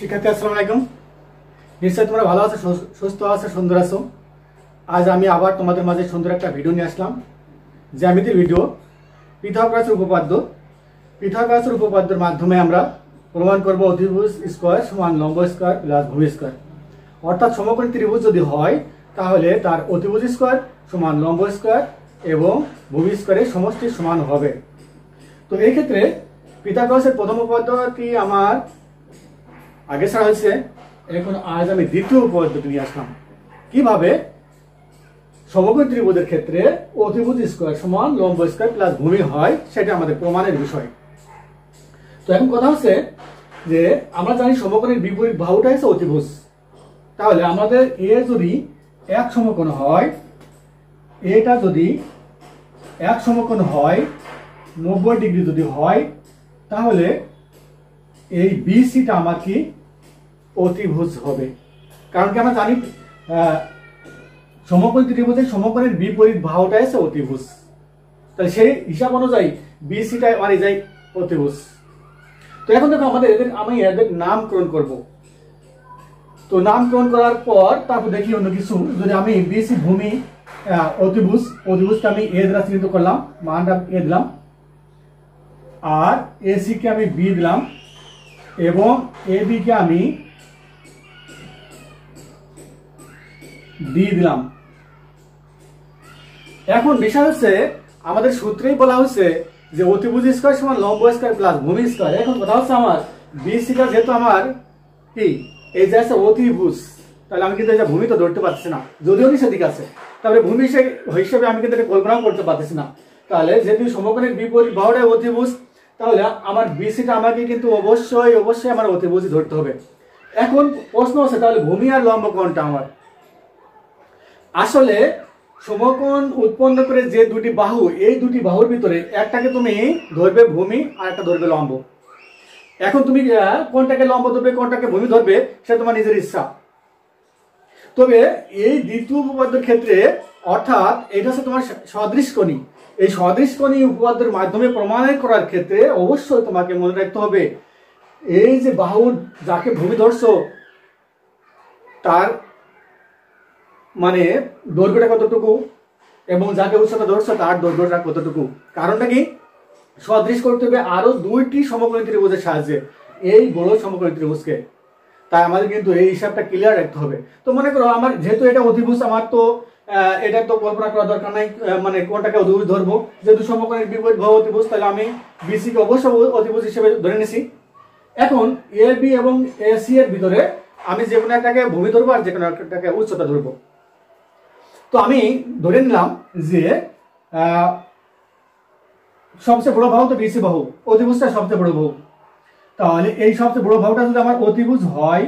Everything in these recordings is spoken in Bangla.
শিক্ষার্থী আসসালামু আলাইকুম। নিশ্চয়ই তোমরা ভালো আছো, সুস্থ আছো, সুন্দর আছো। আজ আমি আবার তোমাদের মাঝে সুন্দর একটা ভিডিও নিয়ে আসলাম, জ্যামিতির ভিডিও। পিথাগোরাসের উপপাদ্য। পিথাগোরাসের উপপাদ্যের মাধ্যমে আমরা প্রমাণ করব অতিভুজ স্কয়ার সমান লম্ব স্কয়ার প্লাস ভূমি স্কয়ার। অর্থাৎ সমকোণী ত্রিভুজ যদি হয় তাহলে তার অতিভুজ স্কয়ার সমান লম্ব স্কয়ার এবং ভূমি স্কয়ারের সমষ্টি সমান হবে। তো এই ক্ষেত্রে পিথাগোরাসের প্রথম উপপাদ্যটি আমার আগে ছাড়া হয়েছে, এখন আজ আমি দ্বিতীয় উপপাদ্যটি নিয়ে আসলাম। কিভাবে সমকোণী ত্রিভুজের ক্ষেত্রে অতিভুজ স্কয়ার সমান লম্ব স্কয়ার প্লাস ভূমি হয় সেটা আমাদের প্রমাণের বিষয়। তো এখন কথা হচ্ছে যে আমরা জানি সমকোণের বিপরীত বাহুটা হচ্ছে অতিভুজ। তাহলে আমাদের এ যদি এক সমকোণ হয়, এটা যদি এক সমকোণ হয় 90 ডিগ্রি যদি হয়, তাহলে এই বিসিটা আমার কি অতিভুজ হবে। কারণ কি আমরা জানি সমকোণী ত্রিভুজের সমকোণের বিপরীত বাহুটা আছে অতিভুজ। তাহলে সেই হিসাব অনুযায়ী বিসিটা মানে যায় অতিভুজ। তো এখন দেখো আমি এদের নামকরণ করব। তো নামকরণ করার পর তারপর দেখি অন্য কিছু। যদি আমি বিসি ভূমি অতিভুজটা আমি এ দ্বারা চিহ্নিত করলাম, মানটা এ দিলাম, আর এসি কে আমি বি দিলাম এবং এ বি কে আমি ডি দিলাম। এখন বিষয় হচ্ছে আমাদের সূত্রেই বলা হচ্ছে যে অতিভুজ স্কয়ার সমান লম্ব স্কয়ার প্লাস ভূমি স্কয়ার। এখন কথা হচ্ছে আমার বিসিটা যেহেতু আমার কি এই যে আছে অতিভুজ, তাহলে আমি কিন্তু এটা ভূমি তো ধরতে পারছি না, যদিও কি সেদিকে আছে, তাহলে ভূমি হিসেবে আমি কিন্তু এটা কল্পনাও করতে পারতেছি না। তাহলে যেহেতু সমকোণের বিপরীত বাহুটাই অতিভুজ, তাহলে আমার বিসিটা আমাকে কিন্তু অবশ্যই আমার অতিভুজই ধরতে হবে। এখন প্রশ্ন আছে তাহলে ভূমি আর লম্ব কোণটা আমার। আসলে সমকোণ উৎপন্ন করে যে দুটি বাহু, এই দুটি বাহুর ভিতরে একটাকে তুমি ধরবে ভূমি আর একটা ধরবে লম্ব। এখন তুমি কোনটাকে লম্ব ধরবে কোনটাকে ভূমি ধরবে সেটা তোমার নিজের ইচ্ছা। তবে এই দ্বিতীয় উপপাদ্যের ক্ষেত্রে অর্থাৎ এটা হচ্ছে তোমার সদৃশকোণী, এই সদৃশকোণী উপপাদ্যের মাধ্যমে প্রমাণ করার ক্ষেত্রে অবশ্যই তোমাকে মনে রাখতে হবে এই যে বাহু যাকে ভূমি ধরছো তার মানে দৈর্ঘ্যটা কতটুকু এবং যাকে উচ্চতা ধরছো তার দৈর্ঘ্যটা কতটুকু। কারণটা কি সদৃশ করতে হবে আরো দুইটি সমকোণী ত্রিভুজের সাহায্যে এই বড় সমকোণী ত্রিভুজকে। তাই আমাদের কিন্তু এই হিসাবটা ক্লিয়ার রাখতে হবে। তো মনে করো আমার যেহেতু এটা অতিভুজ, আমার তো এটা তো কল্পনা করার দরকার নাই মানে কোনটাকে অতিভুজ ধরবো। যেহেতু সমকোণের বিপরীত বাহু অতিভুজ, তাহলে আমি বিসি কে অবশ্যই অতিভুজ হিসেবে ধরে নিছি। এখন এ বি এবং এসি এর ভিতরে আমি যে কোনো একটাকে ভূমি ধরবো আর যে কোনো একটাকে উচ্চতা ধরবো। তো আমি ধরে নিলাম যে সবচেয়ে বড় বাহু তো বিসি বাহু, অতিভুজটা সবচেয়ে বড় বাহু। তাহলে এই সবচেয়ে বড় বাহুটা যদি আমার অতিভুজ হয়,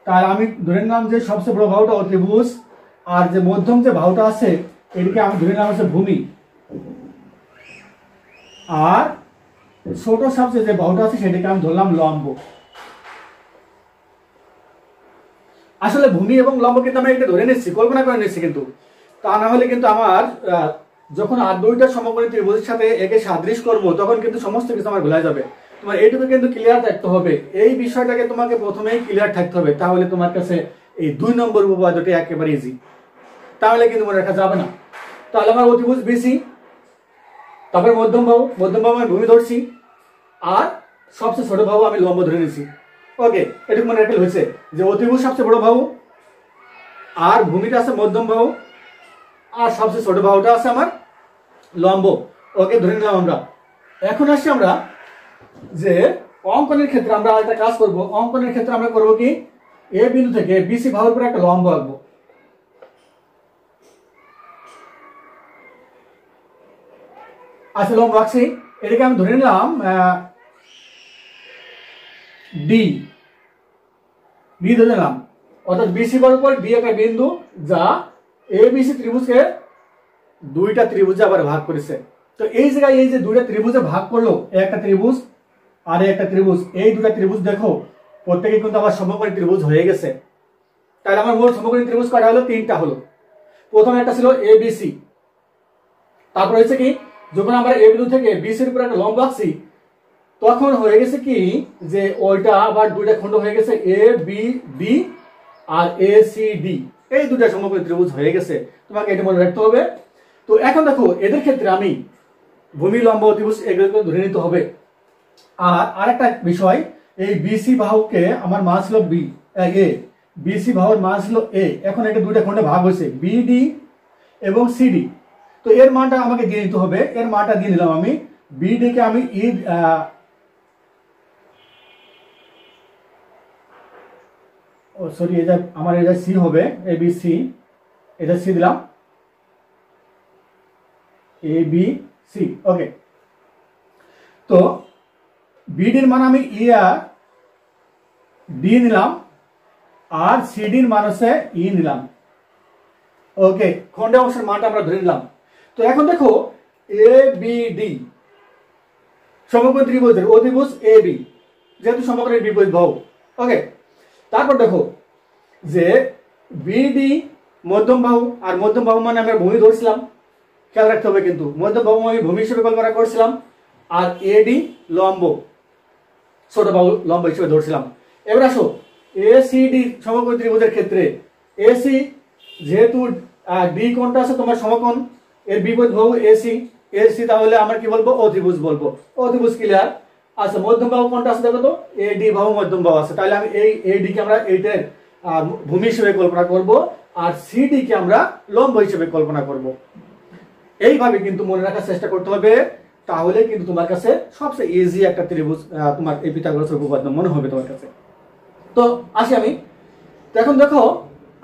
তাহলে আমি ধরে নিলাম যে সবচেয়ে বড় বাহুটা অতিভুজ, আর যে মধ্যম যে বাহুটা আছে এটিকে আমি ধরে নিলাম হচ্ছে ভূমি, আর ছোট সবচেয়ে যে বাহুটা আছে সেটাকে আমি ধরলাম লম্ব। আসলে ভূমি এবং লম্ব কিন্তু আমি এটা ধরে নিচ্ছি, কল্পনা করে নিচ্ছি, কিন্তু তা না হলে কিন্তু আমার যখন আর দুইটা সমকোণী ত্রিভুজের সাথে একে সাদৃশ করব তখন কিন্তু সমস্ত কিছু আমার ভুলে যাবে। তোমার এইটুকু কিন্তু ক্লিয়ার থাকতে হবে, এই বিষয়টাকে তোমাকে প্রথমেই ক্লিয়ার থাকতে হবে, তাহলে তোমার কাছে এই 2 নম্বর উপপাদ্যটি একেবারে ইজি। তাহলে কিন্তু মনে রাখা যাবে না। তাহলে আমার অতিভুজ বিসি, তারপরে মধ্যম বাহু আমি ভূমি ধরছি, আর সবচেয়ে ছোট বাহু আমি লম্ব ধরে নিয়েছি। ওকে, এটুকু মনে রাখলে হয়েছে যে অতিভুজ সবচেয়ে বড় বাহু, আর ভূমিটা আছে মধ্যম বাহু, আর সবচেয়ে ছোট বাহুটা আছে আমার লম্ব। ওকে, ধরে নিলাম আমরা। এখন আসছি আমরা যে অঙ্কনের ক্ষেত্রে আমরা একটা কাজ করব। অঙ্কনের ক্ষেত্রে আমরা করব কি, এ বিন্দু থেকে বিসি বাহুর উপরে একটা লম্ব আঁকবো। আচ্ছা, লম্ব আঁকছি, এটাকে আমি ধরে নিলাম ডি ধরে নিলাম। অর্থাৎ বিসি বাহুর উপর ডি একটা বিন্দু যা এ বিসি ত্রিভুজকে দুইটা ত্রিভুজে আবার ভাগ করেছে। তো এই জায়গায় এই যে দুইটা ত্রিভুজে ভাগ করলো, একটা ত্রিভুজ আর একটা ত্রিভুজ, এই দুটা ত্রিভুজ দেখো প্রত্যেকে কিন্তু আবার সমকোণী ত্রিভুজ হয়ে গেছে। তাহলে আমার মোট সমকোণী ত্রিভুজ কয়টা হলো? 3টা হলো। প্রথম একটা ছিল এ বি সি, তারপর হচ্ছে কি যখন আমরা এ বিন্দু থেকে বিসির উপর একটা লম্ব আঁকছি তখন হয়ে গেছে কি যে ওইটা আবার দুইটা খণ্ড হয়ে গেছে এ বি ডি আর এ সি ডি, এই দুটা সমকোণী ত্রিভুজ হয়ে গেছে, তোমাকে এটা মনে রাখতে হবে। তো এখন দেখো এদের ক্ষেত্রে আমি ভূমি লম্ব অতিভুজ এগুলোকে ধরে নিতে হবে। আর আরেকটা বিষয়, এই বিসি বাহুকে আমার মান ছিল বি এ, বিসি বাহুর মান ছিল এ, এখন এটা দুইটা খণ্ডে ভাগ হয়েছে বিডি এবং সিডি। তো এর মানটা আমাকে দিয়ে নিতে হবে, এর মানটা দিয়ে নিলাম আমি। বিডি কে আমি সরি এটা আমার এটা সি হবে, এ বি সি, এটা সি দিলাম, এ বি সি। ওকে, তো বিডির মান আমি ই আর ডি নিলাম, আর সিডির মান হচ্ছে ই নিলাম। ওকে, খণ্ডে অংশের মানটা আমরা ধরে নিলাম। তো এখন দেখো এ বি ডি সমকোণ ত্রিভুজের অতিভুজ এ বি, যেহেতু সমকোণের বিপরীত বাহু। ওকে, তারপর দেখো যে বিডি মধ্যম বাহু, আর মধ্যম বাহু মানে আমরা ভূমি ধরছিলাম, খেয়াল রাখতে হবে কিন্তু মধ্যম বাহু আমি ভূমি হিসেবে কল্পনা করছিলাম, আর এডি লম্ব, ছোট বাহু লম্ব হিসেবে ধরছিলাম। এবার আসো এসিডি সমকোণ ত্রিভুজের ক্ষেত্রে এসি যেহেতু ডি কোণটা আছে তোমার সমকোণ, এর বিপরীত বাহু এসি, এসি তাহলে আমরা কি বলবো অতিভুজ বলবো। অতিভুজ ক্লিয়ার। আচ্ছা মধ্যম বাহু কোনটা আছে দেখো তো, এডি বাহু মধ্যম বাহু আছে, তাহলে আমি এই এডি কে আমরা এইটার ভূমি হিসেবে কল্পনা করব, আর সিডি কে আমরা লম্ব হিসেবে কল্পনা করব। এইভাবে কিন্তু মনে রাখার চেষ্টা করতে হবে, তাহলে কিন্তু তোমার কাছে সবচেয়ে ইজি একটা ত্রিভুজ তোমার এই পিথাগোরাসের উপপাদ্য মনে হবে তোমার কাছে। তো আসি আমি, তো এখন দেখো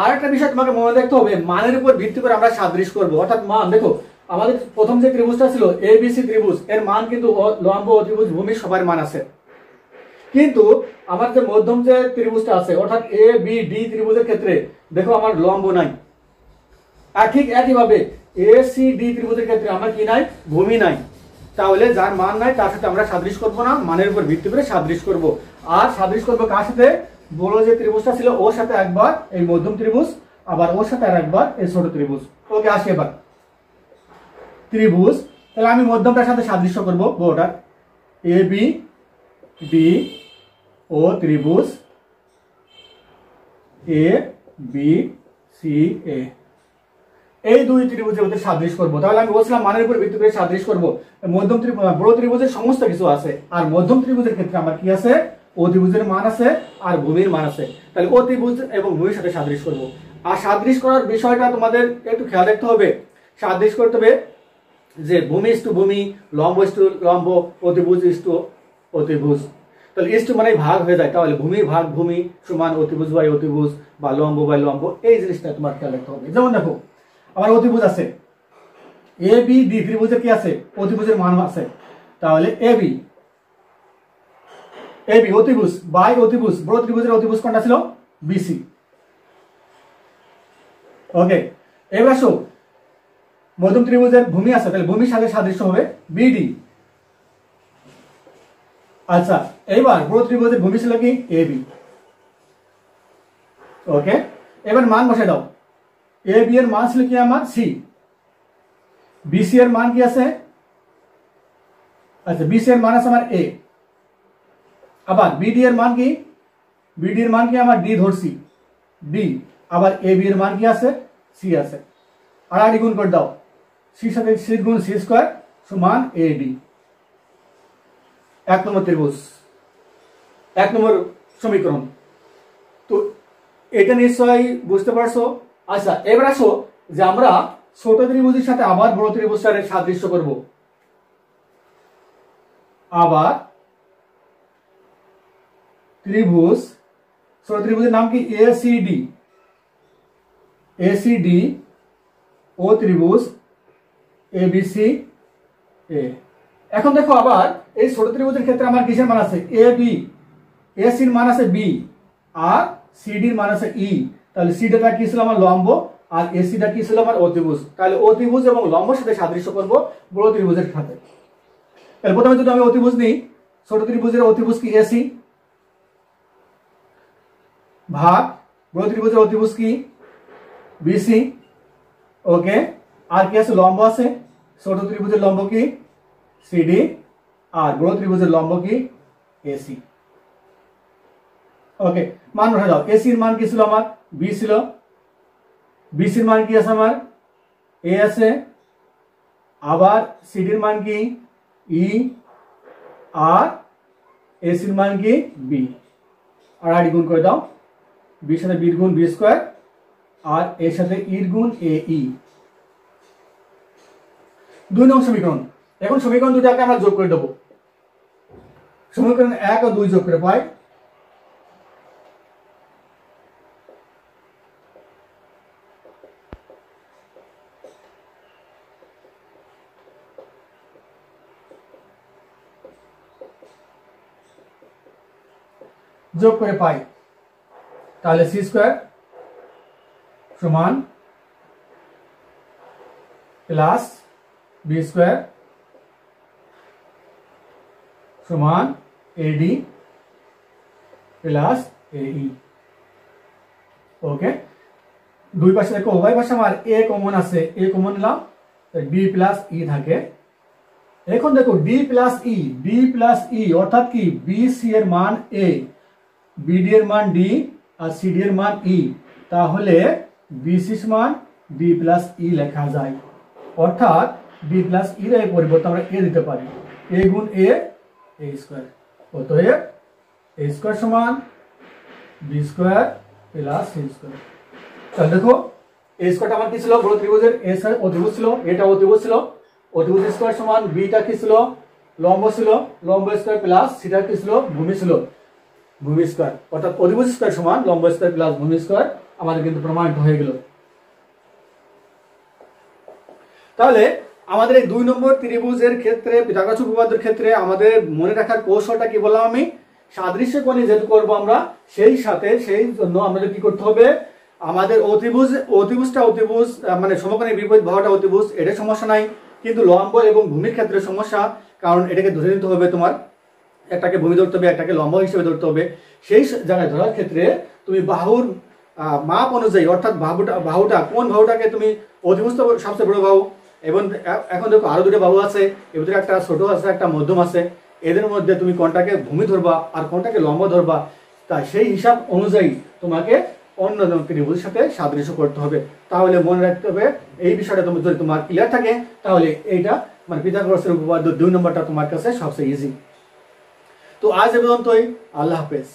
আর একটা বিষয় তোমাকে মনে রাখতে হবে, মানের উপর ভিত্তি করে আমরা সাদৃশ্য করব। অর্থাৎ মান দেখো আমাদের প্রথম যে ত্রিভুজটা ছিল এবিসি ত্রিভুজ, এর মান কিন্তু লম্ব অতিভুজ ভূমি সবার মান আছে, কিন্তু আমার যে মধ্যম যে ত্রিভুজটা আছে অর্থাৎ এ বি ডি ত্রিভুজের ক্ষেত্রে দেখো আমার লম্ব নাই। আর ঠিক একইভাবে এ সি ডি ত্রিভুজের ক্ষেত্রে আমার কি নাই, ভূমি নাই। তাহলে যার মান নাই তার সাথে আমরা সাদৃশ্য করব না, মানের উপর ভিত্তি করে সাদৃশ্য করব। আর সাদৃশ্য করব কার সাথে, বড় যে ত্রিভুজটা ছিল ওর সাথে একবার এই মধ্যম ত্রিভুজ, আবার ওর সাথে আর একবার এই ছোট ত্রিভুজ। ওকে, আসি এবার ত্রিভুজ, তাহলে আমি মধ্যমটার সাথে সাদৃশ্য করব বড়টার, এ বি ডি ও ত্রিভুজ এ বি সি এ, এই দুই ত্রিভুজের মধ্যে সাদৃশ্য করব। তাহলে আমি বলছিলাম মানের উপর ভিত্তি করে সাদৃশ্য করব। মধ্যম ত্রিভুজ বড় ত্রিভুজের সমস্ত কিছু আছে, আর মধ্যম ত্রিভুজের ক্ষেত্রে আমার কি আছে, অতিভুজের মান আছে আর ভূমির মান আছে। তাহলে অতিভুজ এবং ভূমির সাথে সাদৃশ্য করব। আর সাদৃশ্য করার বিষয়টা তোমাদের একটু খেয়াল রাখতে হবে, সাদৃশ্য করতে হবে যে ভূমি ইস টু ভূমি, লম্ব ইস টু লম্ব, অতিভুজ ইস টু অতিভুজ। তাহলে ইস টু মানে ভাগ হয়ে যায়, তাহলে ভূমি ভাগ ভূমি সমান অতিভুজ বাই অতিভুজ বা লম্ব বাই লম্ব, এই জিনিসটা তোমার খেয়াল রাখতে হবে। যেমন দেখো আমার অতিভুজ আছে এ বি ডি ত্রিভুজের কি আছে, অতিভুজের মান আছে, তাহলে এ বি অতিভুজ বাই অতিভুজ, বড় ত্রিভুজের অতিভুজ কোনটা ছিল, বিসি। ওকে, এবার আসো মধ্যম ত্রিভুজের ভূমি আছে, তাহলে ভূমির সাথে সাদৃশ্য হবে বিডি। আচ্ছা এইবার বড় ত্রিভুজের ভূমি ছিল কি, এ বি। ওকে, এবার মান বসে দাও, এ বি এর মান ছিল কি আমার সি, বিসি এর মান কি আছে, আচ্ছা বিসি এর মান আছে আমার এ, আবার বিডি এর মান কি, বিডি এর মান কি আমার ডি ধরছি ডি, আবার এ বি এর মান কি আছে, সি আছে। আর আড়ি গুণ করে দাও, সির সাথে সি গুণ সি স্কোয়ার সমান এ ডি। এক নম্বর ত্রিভুজ, এক নম্বর সমীকরণ। তো এটা নিশ্চয়ই বুঝতে পারছো। আচ্ছা এবার আসো যে আমরা ছোট ত্রিভুজের সাথে আবার বড় ত্রিভুজটার সাদৃশ্য করব। আবার ত্রিভুজ, ছোট ত্রিভুজের নাম কি, এসিডি, এসিডি ও ত্রিভুজ এবিসি এ। এখন দেখো আবার এই ছোট ত্রিভুজের ক্ষেত্রে আমার কিসের মান আছে, এ বি, এসির মান আছে বি, আর সিডির মান আছে ই। তাহলে সিডিটা কি ছিল আমার লম্ব, আর এসিটা কি ছিল আমার অতিভুজ। তাহলে অতিভুজ এবং লম্বের সাথে সাদৃশ্য করব বড় ত্রিভুজের সাথে। তাহলে প্রথমে যদি আমি অতিভুজ নিই, ছোট ত্রিভুজের অতিভুজ কি এসি ভাগ বড় ত্রিভুজের অতিভুজ কি বিসি। ওকে, আর কি আছে, লম্ব আছে, ছোট ত্রিভুজের লম্ব কি সিডি আর বড় ত্রিভুজের লম্ব কি এসি। ওকে, মান বসে দাও। এসির মান কি ছিল আমার? বি ছিল। বিসির মান কি আছে আমার? এ আছে। আবার সিডির মান কি? ই। আর এসির মান কি? বি। আর আড়ি গুণ করে দাও। বির সাথে বির গুণ বি স্কোয়ার, আর এর সাথে ইর গুণ এ ই। 2 নং সমীকরণ। এখন সমীকরণ দুটাকে আমরা যোগ করে দেবো। সমীকরণ 1 ও 2 যোগ করে পাই তাহলে সি স্কোয়ার সমান প্লাস বি স্কোয়ার সমান এডি প্লাস এই। ওকে, দুই পাশে দেখো উভয় পাশে আমার এ কমন আছে, এ কমন নিলাম, ডি প্লাস ই থাকে। এখন দেখো ডি প্লাস ই অর্থাৎ কি বি সি এর মান এ, বিডি এর মান ডি আর সিডি এর মান ই, তাহলে বিসি মান ডি প্লাস ই লেখা যায়। অর্থাৎ ডি প্লাস ই এর পরিবর্তে আমরা এ দিতে পারি, এ গুণ এ স্কোয়ার। অতএব এ স্কোয়ার সমান B square plus C square. তাহলে দেখো এ স্কোয়ারটা আমার কি ছিল? বড় ত্রিভুজের এ স্কোয়ার অতিভুজ ছিল, এটা অতিভুজ ছিল। অতিভুজ স্কোয়ার সমান বিটা কি ছিল? লম্ব ছিল, লম্ব স্কোয়ার প্লাস সিটা কি ছিল? ভূমি ছিল, ভূমি স্কোয়ার। অর্থাৎ অতিভুজ স্কোয়ার সমান লম্ব স্কোয়ার প্লাস ভূমি স্কোয়ার আমাদের কিন্তু প্রমাণিত হয়ে গেল। তাহলে আমাদের এই 2 নম্বর ত্রিভুজের ক্ষেত্রে, পিথাগোরাস উপপাদ্যের ক্ষেত্রে আমাদের মনে রাখার কৌশলটা কি বললাম আমি? সাদৃশ্য কোণে যেহেতু করবো আমরা, সেই জন্য আমাদের কি করতে হবে? আমাদের অতিভুজটা অতিভুজ মানে সমকোণের বিপরীত বাহুটা অতিভুজ, এটা সমস্যা নাই, কিন্তু লম্ব এবং ভূমির ক্ষেত্রে সমস্যা। কারণ এটাকে ধরে নিতে হবে, তোমার একটাকে ভূমি ধরতে হবে, একটাকে লম্ব হিসেবে ধরতে হবে। সেই জায়গায় ধরার ক্ষেত্রে তুমি বাহুর মাপ অনুযায়ী, অর্থাৎ বাহুটা কোন বাহুটাকে তুমি অতিভুজ তো সবচেয়ে বড় বাহু, এবং এখন দেখো আরো 2টা বাহু আছে, এর ভিতরে একটা ছোট আছে, একটা মধ্যম আছে। এদের মধ্যে তুমি কোনটাকে ভূমি ধরবা আর কোনটাকে লম্ব ধরবা, তাই সেই হিসাব অনুযায়ী তোমাকে অন্য ত্রিভুজের সাথে সাদৃশ্য করতে হবে। তাহলে মনে রাখতে হবে এই বিষয়টা যদি তোমার ক্লিয়ার থাকে, তাহলে এইটা মানে পিথাগোরাসের উপপাদ্য 2 নম্বরটা তোমার কাছে সবচেয়ে ইজি। তো আজ এ পর্যন্তই। আল্লাহ হাফেজ।